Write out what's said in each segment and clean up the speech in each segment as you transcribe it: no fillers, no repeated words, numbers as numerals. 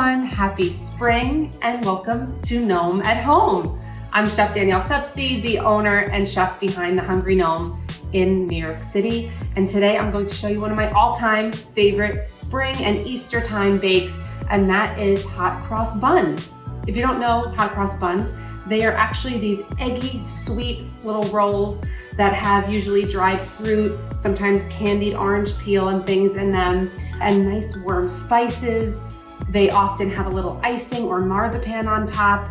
everyone, happy spring and welcome to Gnome at Home. I'm Chef Danielle Sepsy, the owner and chef behind the Hungry Gnome in New York City. And today I'm going to show you one of my all-time favorite spring and Easter time bakes, and that is hot cross buns. If you don't know hot cross buns, they are actually these eggy, sweet little rolls that have usually dried fruit, sometimes candied orange peel and things in them, and nice warm spices. They often have a little icing or marzipan on top.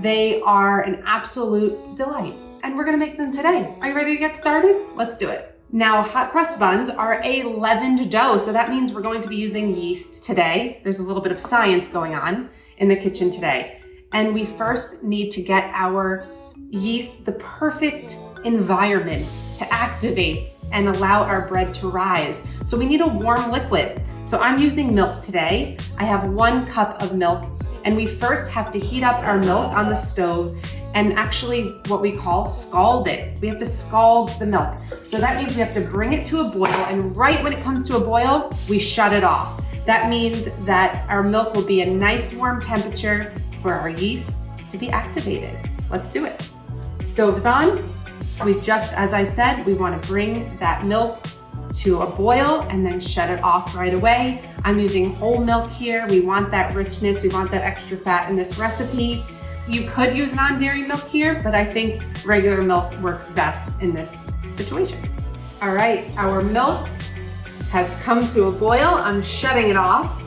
They are an absolute delight, and we're gonna make them today. Are you ready to get started? Let's do it. Now, hot cross buns are a leavened dough, so that means we're going to be using yeast today. There's a little bit of science going on in the kitchen today. And we first need to get our yeast the perfect environment to activate and allow our bread to rise. So we need a warm liquid. So I'm using milk today. I have 1 cup of milk, and we first have to heat up our milk on the stove and actually what we call scald it. We have to scald the milk. So that means we have to bring it to a boil, and right when it comes to a boil, we shut it off. That means that our milk will be a nice warm temperature for our yeast to be activated. Let's do it. Stove is on. As I said, we want to bring that milk to a boil and then shut it off right away. I'm using whole milk here. We want that richness, we want that extra fat in this recipe. You could use non-dairy milk here, but I think regular milk works best in this situation. All right, our milk has come to a boil. I'm shutting it off,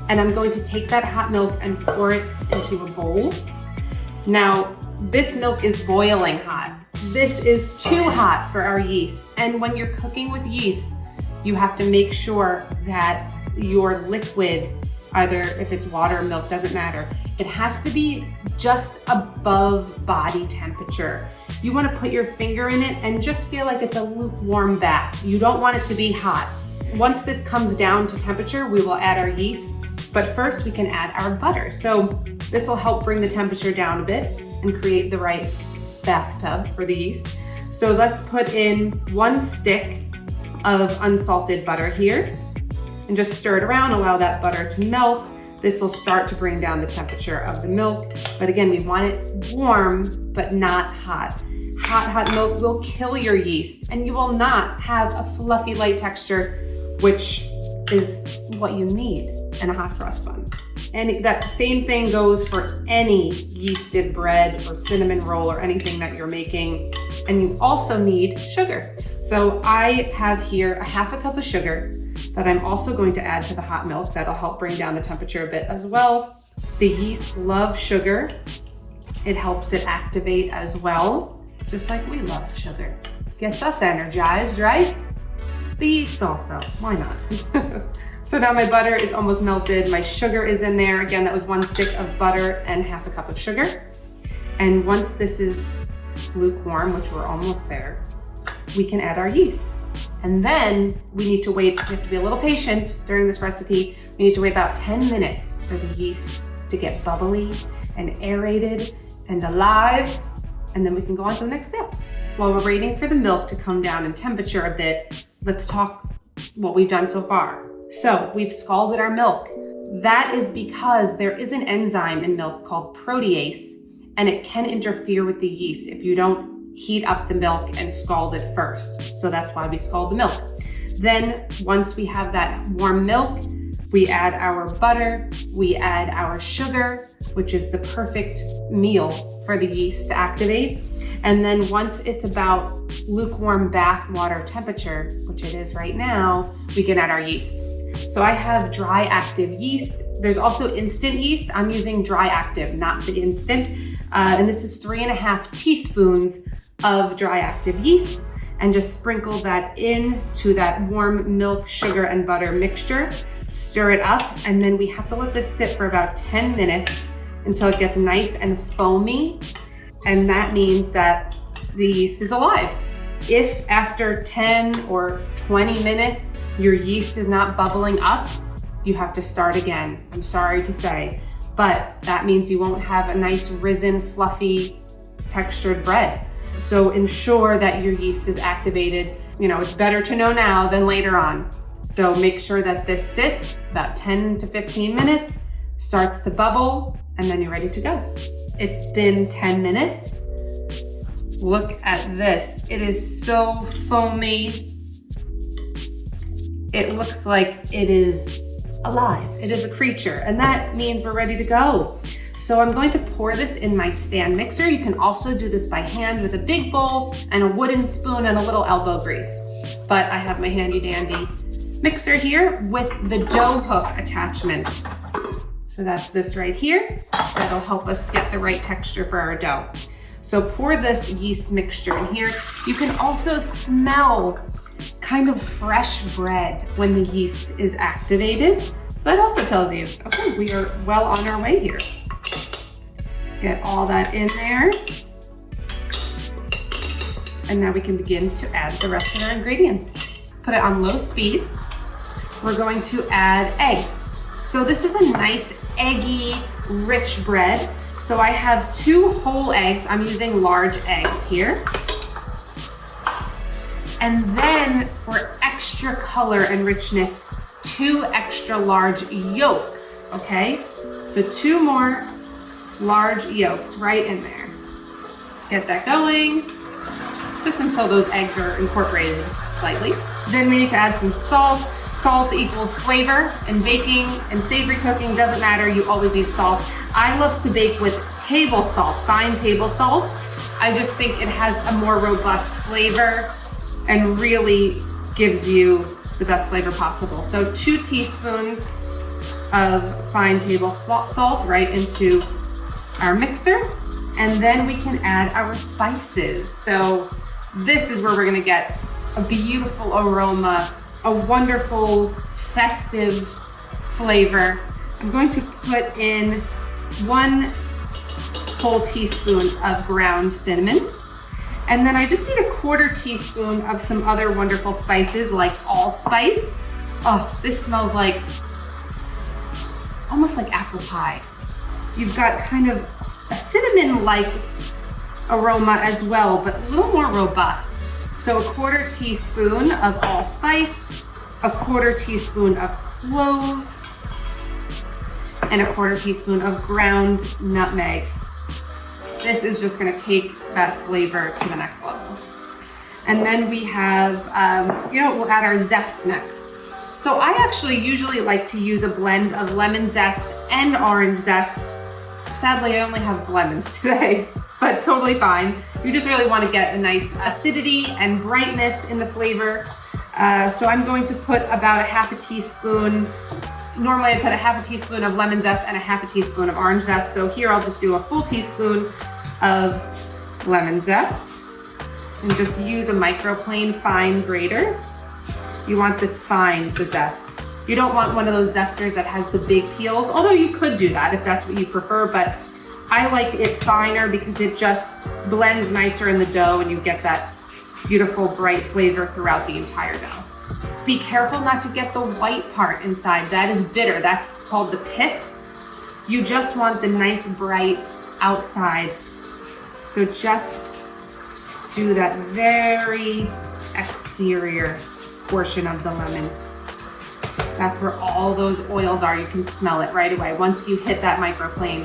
and I'm going to take that hot milk and pour it into a bowl. Now, this milk is boiling hot. This is too hot for our yeast. And when you're cooking with yeast, you have to make sure that your liquid, either if it's water or milk, doesn't matter, it has to be just above body temperature. You want to put your finger in it and just feel like it's a lukewarm bath. You don't want it to be hot. Once this comes down to temperature, we will add our yeast. But first we can add our butter. So this will help bring the temperature down a bit and create the right bathtub for the yeast. So let's put in 1 stick of unsalted butter here and just stir it around, allow that butter to melt. This will start to bring down the temperature of the milk. But again, we want it warm, but not hot. Hot milk will kill your yeast, and you will not have a fluffy, light texture, which is what you need in a hot cross bun. And that same thing goes for any yeasted bread or cinnamon roll or anything that you're making. And you also need sugar. So I have here a 1/2 cup of sugar that I'm also going to add to the hot milk. That'll help bring down the temperature a bit as well. The yeast love sugar. It helps it activate as well, just like we love sugar. Gets us energized, right? The yeast also, why not? So now my butter is almost melted. My sugar is in there. Again, that was 1 stick of butter and 1/2 cup of sugar. And once this is lukewarm, which we're almost there, we can add our yeast. And then we need to wait, we have to be a little patient during this recipe. We need to wait about 10 minutes for the yeast to get bubbly and aerated and alive. And then we can go on to the next step. While we're waiting for the milk to come down in temperature a bit, let's talk what we've done so far. So we've scalded our milk. That is because there is an enzyme in milk called protease, and it can interfere with the yeast if you don't heat up the milk and scald it first. So that's why we scald the milk. Then once we have that warm milk, we add our butter, we add our sugar, which is the perfect meal for the yeast to activate. And then once it's about lukewarm bath water temperature, which it is right now, we can add our yeast. So I have dry active yeast. There's also instant yeast. I'm using dry active, not the instant. And this is 3.5 teaspoons of dry active yeast, and just sprinkle that into that warm milk, sugar, and butter mixture. Stir it up, and then we have to let this sit for about 10 minutes until it gets nice and foamy. And that means that the yeast is alive. If after 10 or 20 minutes, your yeast is not bubbling up, you have to start again. I'm sorry to say, but that means you won't have a nice risen, fluffy, textured bread. So ensure that your yeast is activated. You know, it's better to know now than later on. So make sure that this sits about 10 to 15 minutes, starts to bubble, and then you're ready to go. It's been 10 minutes. Look at this. It is so foamy. It looks like it is alive. It is a creature, and that means we're ready to go. So I'm going to pour this in my stand mixer. You can also do this by hand with a big bowl and a wooden spoon and a little elbow grease. But I have my handy dandy mixer here with the dough hook attachment. So that's this right here. That'll help us get the right texture for our dough. So pour this yeast mixture in here. You can also smell kind of fresh bread when the yeast is activated. So that also tells you, okay, we are well on our way here. Get all that in there. And now we can begin to add the rest of our ingredients. Put it on low speed. We're going to add eggs. So this is a nice eggy, rich bread. So I have 2 whole eggs. I'm using large eggs here. And then for extra color and richness, 2 extra large yolks, okay? So 2 more large yolks right in there. Get that going, just until those eggs are incorporated slightly. Then we need to add some salt. Salt equals flavor. In baking and savory cooking, doesn't matter, you always need salt. I love to bake with table salt, fine table salt. I just think it has a more robust flavor and really gives you the best flavor possible. So 2 teaspoons of fine table salt right into our mixer. And then we can add our spices. So this is where we're gonna get a beautiful aroma, a wonderful festive flavor. I'm going to put in 1 whole teaspoon of ground cinnamon. And then I just need a 1/4 teaspoon of some other wonderful spices like allspice. Oh, this smells like, almost like apple pie. You've got kind of a cinnamon-like aroma as well, but a little more robust. So a 1/4 teaspoon of allspice, a 1/4 teaspoon of clove, and a 1/4 teaspoon of ground nutmeg. This is just gonna take that flavor to the next level. And then we have, we'll add our zest next. So I actually usually like to use a blend of lemon zest and orange zest. Sadly, I only have lemons today, but totally fine. You just really want to get a nice acidity and brightness in the flavor. So I'm going to put about a 1/2 teaspoon. Normally I put a 1/2 teaspoon of lemon zest and a 1/2 teaspoon of orange zest. So here I'll just do a full teaspoon of lemon zest and just use a microplane fine grater. You want this fine, the zest. You don't want one of those zesters that has the big peels, although you could do that if that's what you prefer, but I like it finer because it just blends nicer in the dough and you get that beautiful bright flavor throughout the entire dough. Be careful not to get the white part inside. That is bitter. That's called the pith. You just want the nice bright outside. So just do that very exterior portion of the lemon. That's where all those oils are. You can smell it right away. Once you hit that microplane,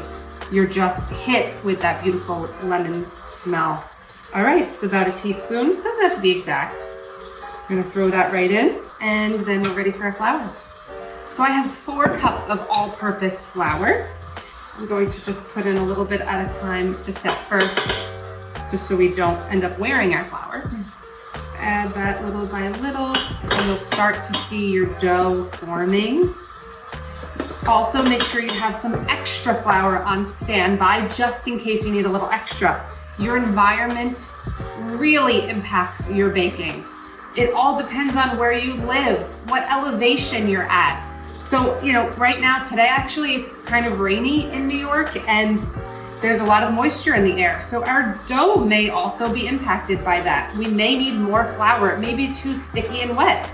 you're just hit with that beautiful lemon smell. All right, it's about a teaspoon. Doesn't have to be exact. We're gonna throw that right in, and then we're ready for our flour. So I have 4 cups of all-purpose flour. I'm going to just put in a little bit at a time, just at first, just so we don't end up wearing our flour. Add that little by little, and you'll start to see your dough forming. Also, make sure you have some extra flour on standby, just in case you need a little extra. Your environment really impacts your baking. It all depends on where you live, what elevation you're at. So, right now, today, actually, it's kind of rainy in New York, and there's a lot of moisture in the air. So our dough may also be impacted by that. We may need more flour. It may be too sticky and wet,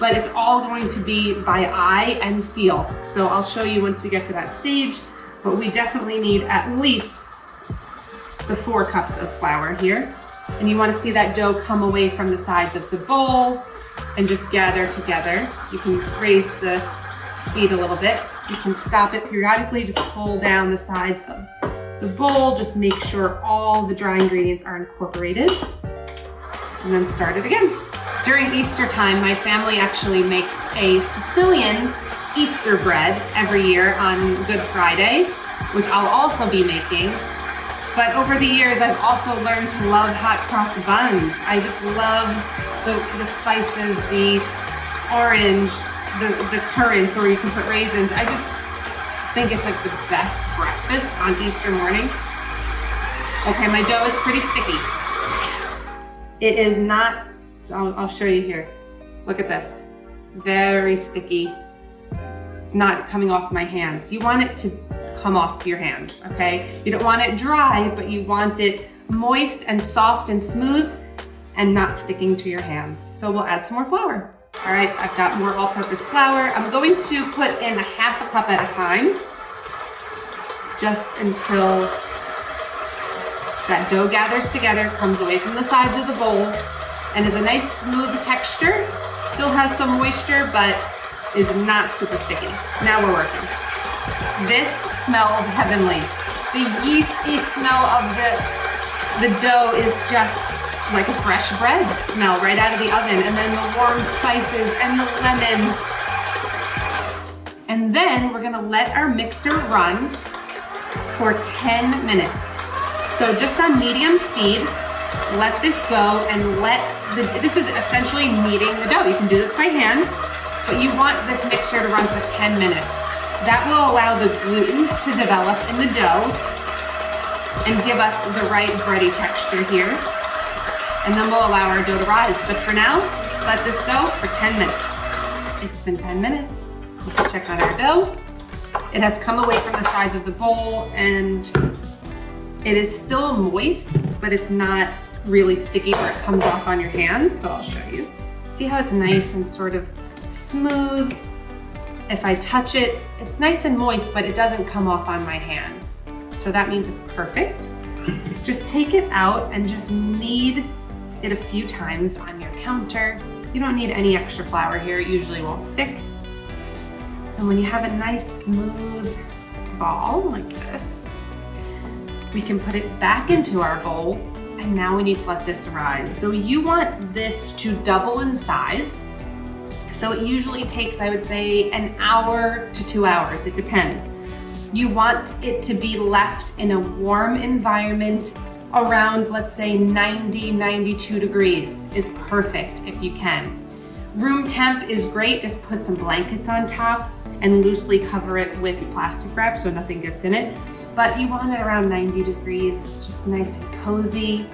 but it's all going to be by eye and feel. So I'll show you once we get to that stage, but we definitely need at least the 4 cups of flour here. And you want to see that dough come away from the sides of the bowl and just gather together. You can raise the speed a little bit. You can stop it periodically, just pull down the sides of the bowl, just make sure all the dry ingredients are incorporated, and then start it again. During Easter time, my family actually makes a Sicilian Easter bread every year on Good Friday, which I'll also be making. But over the years, I've also learned to love hot cross buns. I just love the spices, the orange, the currants, or you can put raisins. I just think it's like the best breakfast on Easter morning. Okay, my dough is pretty sticky. It is not, so I'll show you here. Look at this, very sticky. It's not coming off my hands. You want it to come off your hands, okay? You don't want it dry, but you want it moist and soft and smooth and not sticking to your hands. So we'll add some more flour. All right, I've got more all-purpose flour. I'm going to put in a half a cup at a time, just until that dough gathers together, comes away from the sides of the bowl, and is a nice smooth texture. Still has some moisture, but is not super sticky. Now we're working. This smells heavenly. The yeasty smell of the dough is just like a fresh bread smell right out of the oven, and then the warm spices and the lemon. And then we're gonna let our mixer run for 10 minutes. So just on medium speed, let this go and this is essentially kneading the dough. You can do this by hand, but you want this mixture to run for 10 minutes. That will allow the glutens to develop in the dough and give us the right bready texture here. And then we'll allow our dough to rise. But for now, let this go for 10 minutes. It's been 10 minutes. Let's check on our dough. It has come away from the sides of the bowl, and it is still moist, but it's not really sticky where it comes off on your hands. So I'll show you. See how it's nice and sort of smooth? If I touch it, it's nice and moist, but it doesn't come off on my hands. So that means it's perfect. Just take it out and just knead it a few times on your counter. You don't need any extra flour here, it usually won't stick. And when you have a nice smooth ball like this, we can put it back into our bowl, and now we need to let this rise. So you want this to double in size. So it usually takes, I would say, an hour to 2 hours, it depends. You want it to be left in a warm environment around, let's say 90, 92 degrees is perfect if you can. Room temp is great, just put some blankets on top and loosely cover it with plastic wrap so nothing gets in it. But you want it around 90 degrees, it's just nice and cozy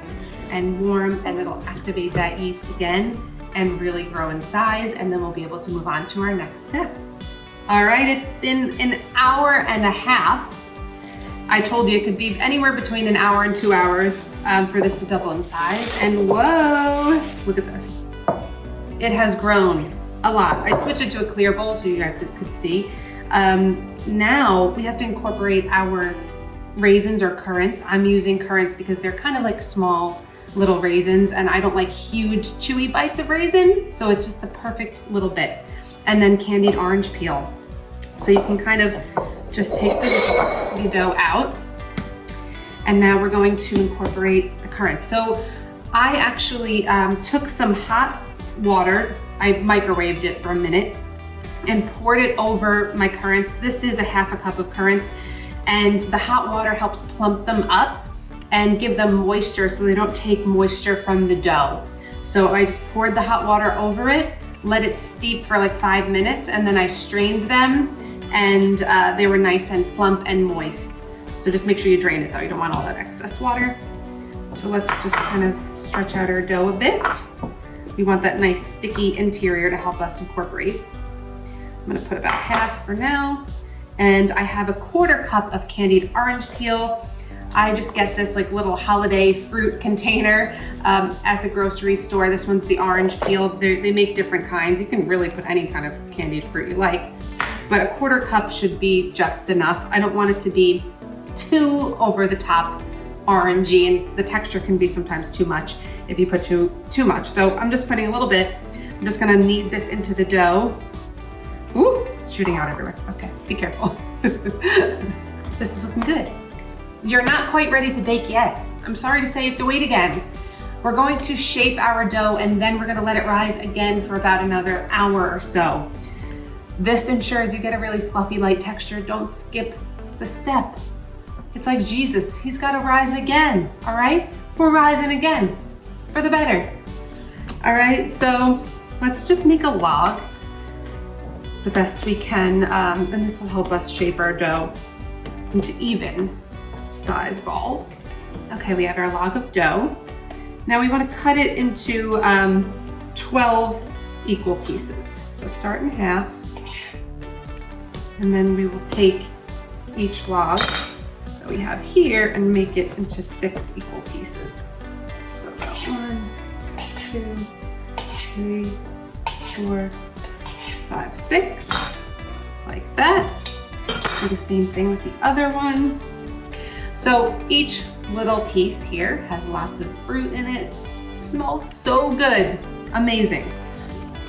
and warm, and it'll activate that yeast again and really grow in size, and then we'll be able to move on to our next step. All right, it's been an hour and a half. I told you it could be anywhere between an hour and 2 hours for this to double in size. And whoa, look at this. It has grown a lot. I switched it to a clear bowl so you guys could see. Now we have to incorporate our raisins or currants. I'm using currants because they're kind of like small little raisins, and I don't like huge chewy bites of raisin, so it's just the perfect little bit. And then candied orange peel. So you can kind of just take the dough out, and now we're going to incorporate the currants. So I actually took some hot water, I microwaved it for a minute, and poured it over my currants. This is a half a cup of currants, and the hot water helps plump them up and give them moisture so they don't take moisture from the dough. So I just poured the hot water over it, let it steep for like 5 minutes, and then I strained them, and they were nice and plump and moist. So just make sure you drain it though, you don't want all that excess water. So let's just kind of stretch out our dough a bit. We want that nice sticky interior to help us incorporate. I'm gonna put about half for now. And I have a 1/4 cup of candied orange peel. I just get this like little holiday fruit container at the grocery store. This one's the orange peel. They make different kinds. You can really put any kind of candied fruit you like, but a 1/4 cup should be just enough. I don't want it to be too over the top orangey, and the texture can be sometimes too much if you put too much. So I'm just putting a little bit. I'm just gonna knead this into the dough. Ooh, it's shooting out everywhere. Okay, be careful. This is looking good. You're not quite ready to bake yet. I'm sorry to say you have to wait again. We're going to shape our dough and then we're gonna let it rise again for about another hour or so. This ensures you get a really fluffy, light texture. Don't skip the step. It's like Jesus, he's gotta rise again, all right? We're rising again, for the better. All right, so let's just make a log the best we can, and this will help us shape our dough into even size balls. Okay, we have our log of dough. Now we wanna cut it into 12 equal pieces. So start in half, and then we will take each log that we have here and make it into 6 equal pieces. So about 1, 2, 3, 4, 5, 6, like that. Do the same thing with the other one. So each little piece here has lots of fruit in it. It smells so good, amazing.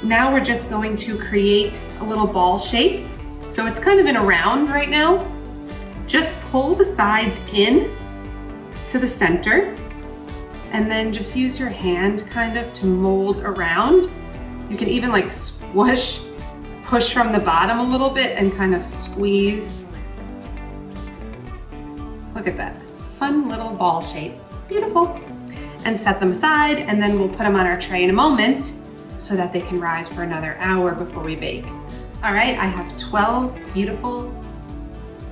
Now we're just going to create a little ball shape. So it's kind of in a round right now. Just pull the sides in to the center and then just use your hand kind of to mold around. You can even like squish, push from the bottom a little bit and kind of squeeze. Look at that, fun little ball shapes, beautiful. And set them aside and then we'll put them on our tray in a moment so that they can rise for another hour before we bake. All right, I have 12 beautiful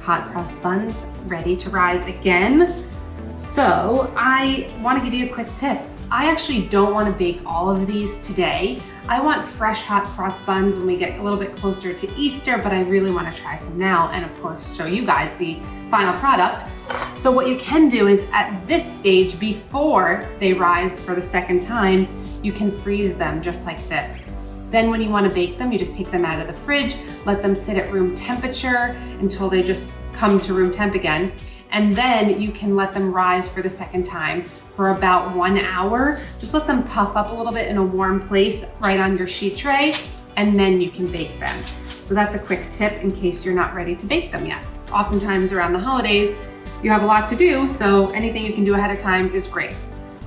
hot cross buns ready to rise again. So I want to give you a quick tip. I actually don't want to bake all of these today. I want fresh hot cross buns when we get a little bit closer to Easter, but I really want to try some now and of course show you guys the final product. So what you can do is at this stage, before they rise for the second time, you can freeze them just like this. Then when you want to bake them, you just take them out of the fridge, let them sit at room temperature until they just come to room temp again. And then you can let them rise for the second time for about 1 hour. Just let them puff up a little bit in a warm place right on your sheet tray, and then you can bake them. So that's a quick tip in case you're not ready to bake them yet. Oftentimes around the holidays, you have a lot to do, so anything you can do ahead of time is great.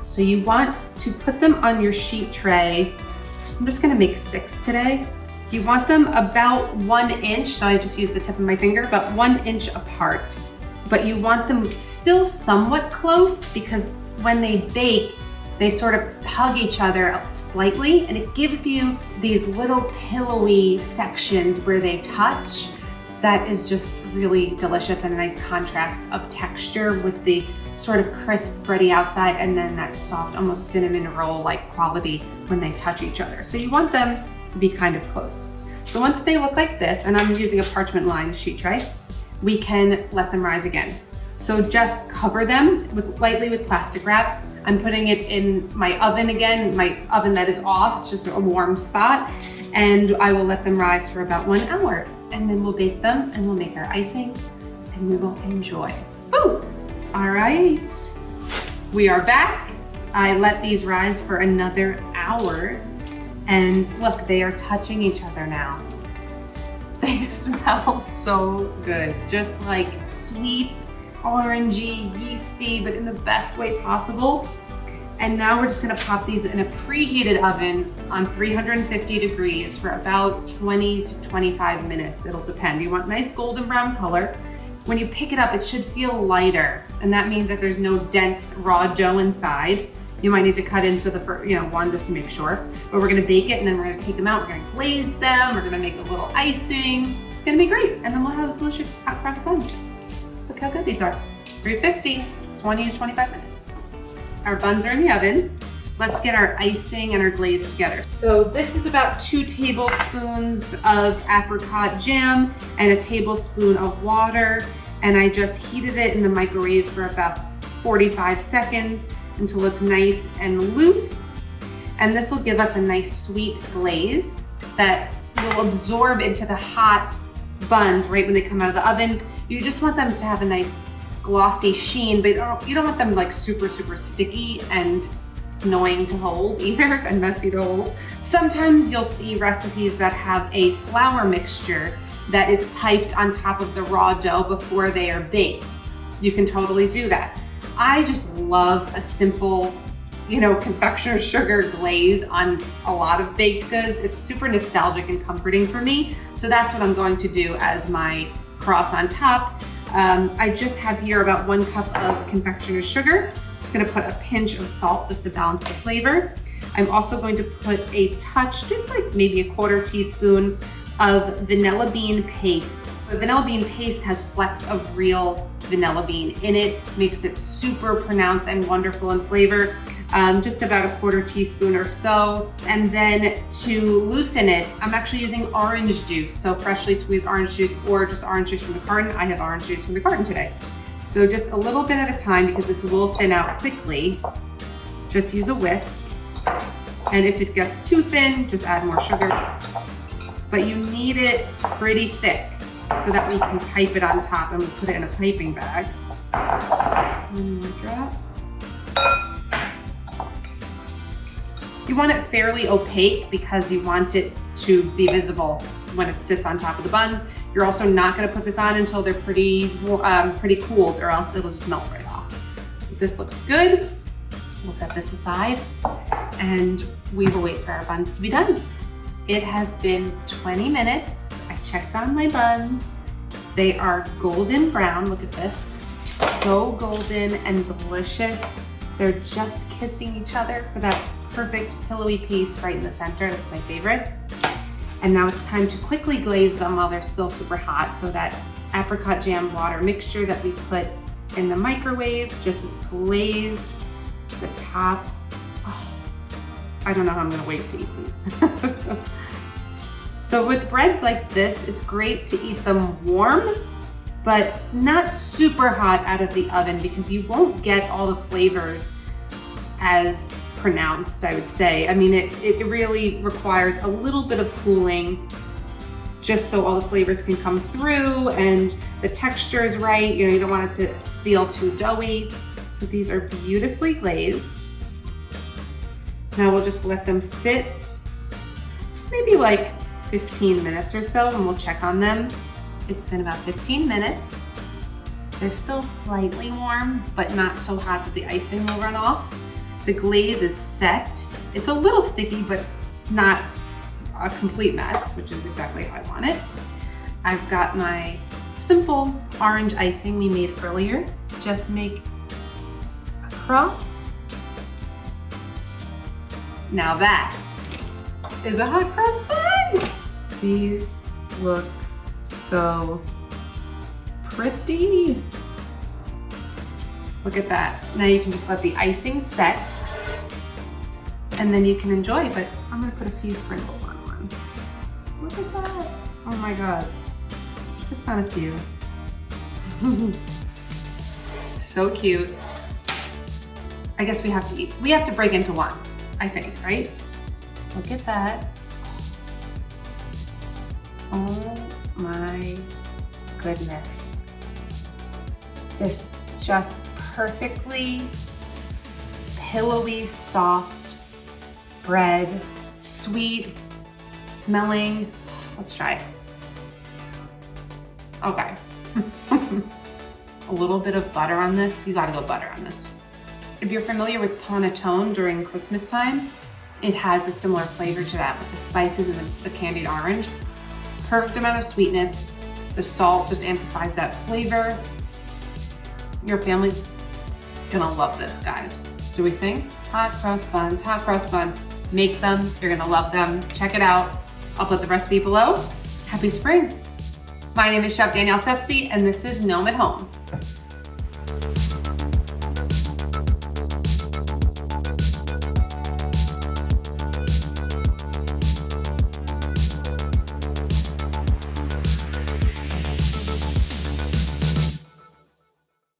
So you want to put them on your sheet tray. I'm just gonna make 6 today. You want them about 1 inch, so I just use the tip of my finger, about 1 inch apart. But you want them still somewhat close because when they bake, they sort of hug each other slightly, and it gives you these little pillowy sections where they touch. That is just really delicious and a nice contrast of texture with the sort of crisp bready outside and then that soft, almost cinnamon roll-like quality when they touch each other. So you want them to be kind of close. So once they look like this, and I'm using a parchment lined sheet tray, we can let them rise again. So just cover them lightly with plastic wrap. I'm putting it in my oven again, my oven that is off, it's just a warm spot, and I will let them rise for about 1 hour. And then we'll bake them and we'll make our icing and we will enjoy. Ooh, all right. We are back. I let these rise for another hour and look, they are touching each other now. They smell so good, just like sweet, orangey, yeasty, but in the best way possible. And now we're just gonna pop these in a preheated oven on 350 degrees for about 20 to 25 minutes. It'll depend. You want nice golden brown color. When you pick it up, it should feel lighter. And that means that there's no dense raw dough inside. You might need to cut into the one just to make sure. But we're gonna bake it and then we're gonna take them out. We're gonna glaze them. We're gonna make a little icing. It's gonna be great. And then we'll have a delicious hot cross bun. Look how good these are. 350, 20 to 25 minutes. Our buns are in the oven. Let's get our icing and our glaze together. So this is about 2 tablespoons of apricot jam and a tablespoon of water. And I just heated it in the microwave for about 45 seconds until it's nice and loose. And this will give us a nice sweet glaze that will absorb into the hot buns right when they come out of the oven. You just want them to have a nice glossy sheen, but you don't want them like super sticky and annoying to hold either and messy to hold. Sometimes you'll see recipes that have a flour mixture that is piped on top of the raw dough before they are baked. You can totally do that. I just love a simple, confectioner's sugar glaze on a lot of baked goods. It's super nostalgic and comforting for me. So that's what I'm going to do as my cross on top. I just have here about 1 cup of confectioner's sugar. I'm just gonna put a pinch of salt just to balance the flavor. I'm also going to put a touch, just like maybe a 1/4 teaspoon of vanilla bean paste. The vanilla bean paste has flecks of real vanilla bean in it, makes it super pronounced and wonderful in flavor. Just about a 1/4 teaspoon or so. And then to loosen it, I'm actually using orange juice. So freshly squeezed orange juice or just orange juice from the carton. I have orange juice from the carton today. So just a little bit at a time because this will thin out quickly. Just use a whisk. And if it gets too thin, just add more sugar. But you need it pretty thick so that we can pipe it on top, and we'll put it in a piping bag. One more drop. You want it fairly opaque because you want it to be visible when it sits on top of the buns. You're also not gonna put this on until they're pretty cooled, or else it'll just melt right off. This looks good. We'll set this aside and we will wait for our buns to be done. It has been 20 minutes. I checked on my buns. They are golden brown, look at this. So golden and delicious. They're just kissing each other for that perfect pillowy piece right in the center. That's my favorite. And now it's time to quickly glaze them while they're still super hot. So that apricot jam water mixture that we put in the microwave, just glaze the top. Oh, I don't know how I'm gonna wait to eat these. So with breads like this, it's great to eat them warm, but not super hot out of the oven because you won't get all the flavors as pronounced, I would say. I mean, it really requires a little bit of cooling just so all the flavors can come through and the texture is right. You don't want it to feel too doughy. So these are beautifully glazed. Now we'll just let them sit maybe like 15 minutes or so, and we'll check on them. It's been about 15 minutes. They're still slightly warm, but not so hot that the icing will run off. The glaze is set. It's a little sticky, but not a complete mess, which is exactly how I want it. I've got my simple orange icing we made earlier. Just make a cross. Now that is a hot cross bun. These look so pretty. Look at that. Now you can just let the icing set and then you can enjoy, but I'm gonna put a few sprinkles on one. Look at that. Oh my God. Just on a few. So cute. I guess we have to break into one, I think, right? Look at that. Oh my goodness. This just perfectly pillowy, soft bread, sweet smelling. Let's try it. Okay. A little bit of butter on this. You gotta go butter on this. If you're familiar with panettone during Christmas time, it has a similar flavor to that with the spices and the candied orange. Perfect amount of sweetness. The salt just amplifies that flavor. Your family's gonna love this, guys. Do we sing? Hot cross buns, hot cross buns. Make them, you're gonna love them. Check it out. I'll put the recipe below. Happy spring. My name is Chef Danielle Sepsy, and this is Gnome at Home.